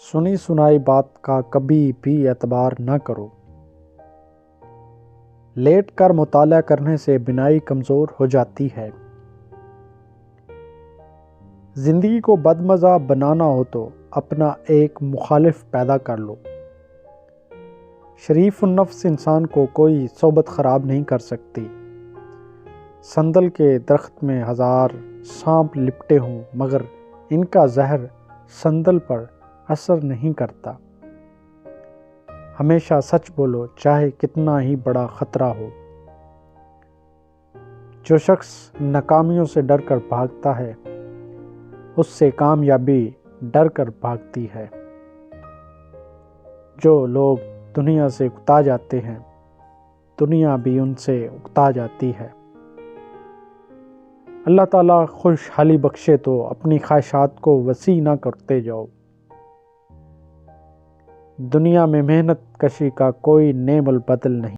سنی سنائی بات کا کبھی بھی اعتبار نہ کرو۔ لیٹ کر مطالعہ کرنے سے بینائی کمزور ہو جاتی ہے۔ زندگی کو بدمزہ بنانا ہو تو اپنا ایک مخالف پیدا کر لو۔ شریف النفس انسان کو کوئی صحبت خراب نہیں کر سکتی۔ سندل کے درخت میں 1000 سانپ لپٹے ہوں مگر ان کا زہر سندل پر اثر نہیں کرتا۔ ہمیشہ سچ بولو چاہے کتنا ہی بڑا خطرہ ہو۔ جو شخص ناکامیوں سے ڈر کر بھاگتا ہے اس سے کامیابی ڈر کر بھاگتی ہے۔ جو لوگ دنیا سے اکتا جاتے ہیں دنیا بھی ان سے اکتا جاتی ہے۔ اللہ تعالیٰ خوشحالی بخشے تو اپنی خواہشات کو وسیع نہ کرتے جاؤ۔ دنیا میں محنت کشی کا کوئی نعم البدل نہیں۔